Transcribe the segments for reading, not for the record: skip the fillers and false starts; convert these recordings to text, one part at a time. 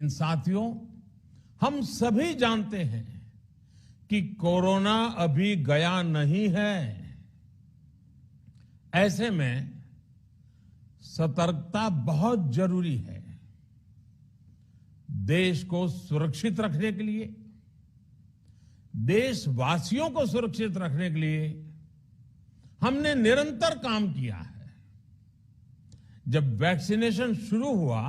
इन साथियों, हम सभी जानते हैं कि कोरोना अभी गया नहीं है। ऐसे में सतर्कता बहुत जरूरी है। देश को सुरक्षित रखने के लिए, देशवासियों को सुरक्षित रखने के लिए हमने निरंतर काम किया है। जब वैक्सीनेशन शुरू हुआ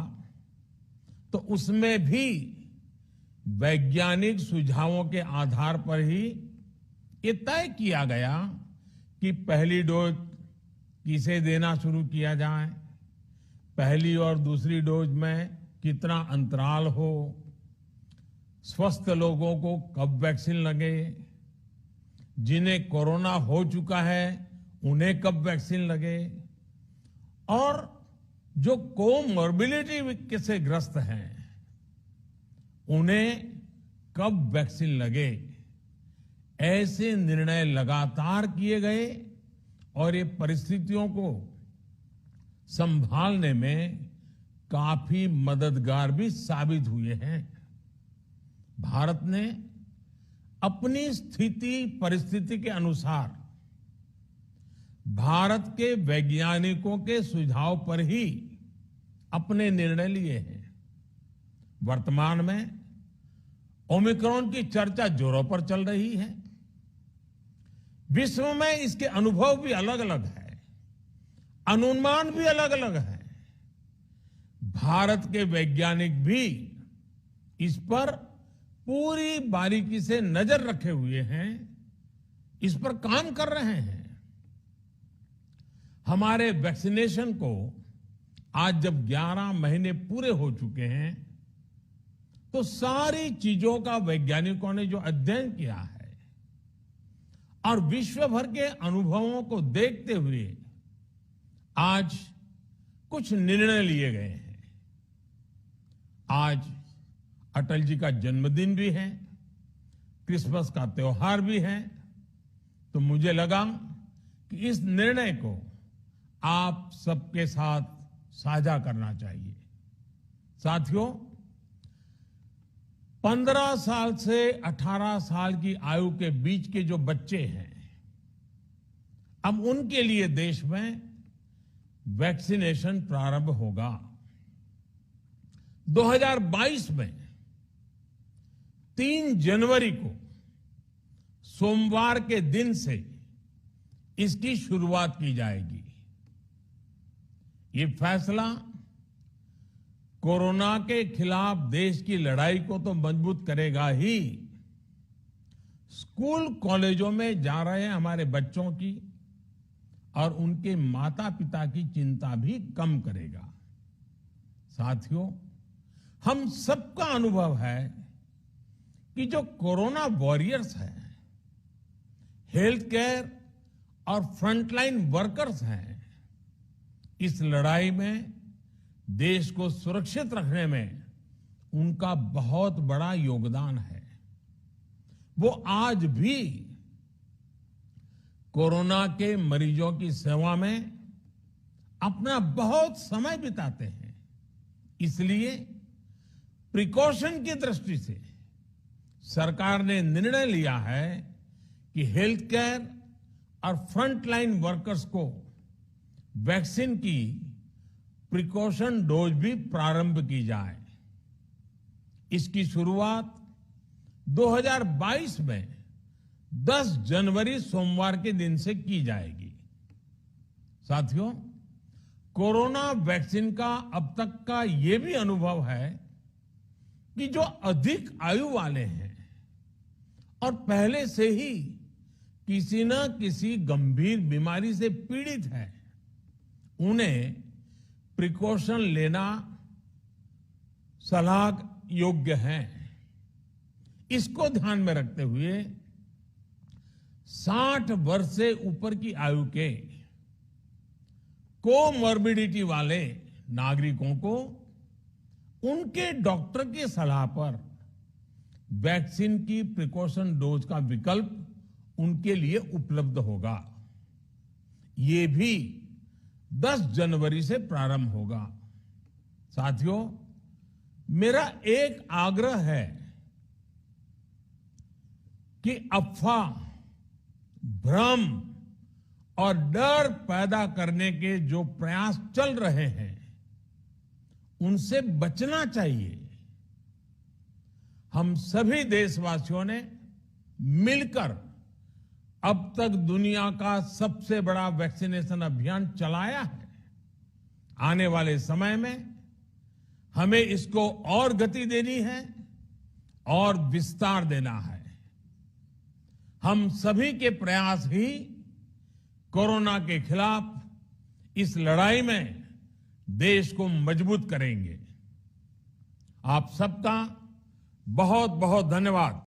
तो उसमें भी वैज्ञानिक सुझावों के आधार पर ही ये तय किया गया कि पहली डोज किसे देना शुरू किया जाए, पहली और दूसरी डोज में कितना अंतराल हो, स्वस्थ लोगों को कब वैक्सीन लगे, जिन्हें कोरोना हो चुका है उन्हें कब वैक्सीन लगे, और जो कोमॉर्बिडिटी से ग्रस्त हैं उन्हें कब वैक्सीन लगे। ऐसे निर्णय लगातार किए गए और ये परिस्थितियों को संभालने में काफी मददगार भी साबित हुए हैं। भारत ने अपनी स्थिति परिस्थिति के अनुसार भारत के वैज्ञानिकों के सुझाव पर ही अपने निर्णय लिए हैं। वर्तमान में ओमिक्रॉन की चर्चा जोरों पर चल रही है। विश्व में इसके अनुभव भी अलग अलग है, अनुमान भी अलग अलग है। भारत के वैज्ञानिक भी इस पर पूरी बारीकी से नजर रखे हुए हैं, इस पर काम कर रहे हैं। हमारे वैक्सीनेशन को आज जब 11 महीने पूरे हो चुके हैं तो सारी चीजों का वैज्ञानिकों ने जो अध्ययन किया है और विश्व भर के अनुभवों को देखते हुए आज कुछ निर्णय लिए गए हैं। आज अटल जी का जन्मदिन भी है, क्रिसमस का त्योहार भी है, तो मुझे लगा कि इस निर्णय को आप सबके साथ साझा करना चाहिए। साथियों, 15 साल से 18 साल की आयु के बीच के जो बच्चे हैं, अब उनके लिए देश में वैक्सीनेशन प्रारंभ होगा। 2022 में 3 जनवरी को सोमवार के दिन से इसकी शुरुआत की जाएगी। ये फैसला कोरोना के खिलाफ देश की लड़ाई को तो मजबूत करेगा ही, स्कूल कॉलेजों में जा रहे हमारे बच्चों की और उनके माता पिता की चिंता भी कम करेगा। साथियों, हम सबका अनुभव है कि जो कोरोना वॉरियर्स हैं, हेल्थ केयर और फ्रंटलाइन वर्कर्स हैं, इस लड़ाई में देश को सुरक्षित रखने में उनका बहुत बड़ा योगदान है। वो आज भी कोरोना के मरीजों की सेवा में अपना बहुत समय बिताते हैं। इसलिए प्रिकॉशन की दृष्टि से सरकार ने निर्णय लिया है कि हेल्थ केयर और फ्रंटलाइन वर्कर्स को वैक्सीन की प्रिकॉशन डोज भी प्रारंभ की जाए। इसकी शुरुआत 2022 में 10 जनवरी सोमवार के दिन से की जाएगी। साथियों, कोरोना वैक्सीन का अब तक का ये भी अनुभव है कि जो अधिक आयु वाले हैं और पहले से ही किसी न किसी गंभीर बीमारी से पीड़ित है, उन्हें प्रिकॉशन लेना सलाह योग्य है। इसको ध्यान में रखते हुए 60 वर्ष से ऊपर की आयु के कोमॉर्बिडिटी वाले नागरिकों को उनके डॉक्टर की सलाह पर वैक्सीन की प्रिकॉशन डोज का विकल्प उनके लिए उपलब्ध होगा। ये भी 10 जनवरी से प्रारंभ होगा। साथियों, मेरा एक आग्रह है कि अफवाह, भ्रम और डर पैदा करने के जो प्रयास चल रहे हैं, उनसे बचना चाहिए। हम सभी देशवासियों ने मिलकर अब तक दुनिया का सबसे बड़ा वैक्सीनेशन अभियान चलाया है। आने वाले समय में हमें इसको और गति देनी है और विस्तार देना है। हम सभी के प्रयास ही कोरोना के खिलाफ इस लड़ाई में देश को मजबूत करेंगे। आप सबका बहुत बहुत धन्यवाद।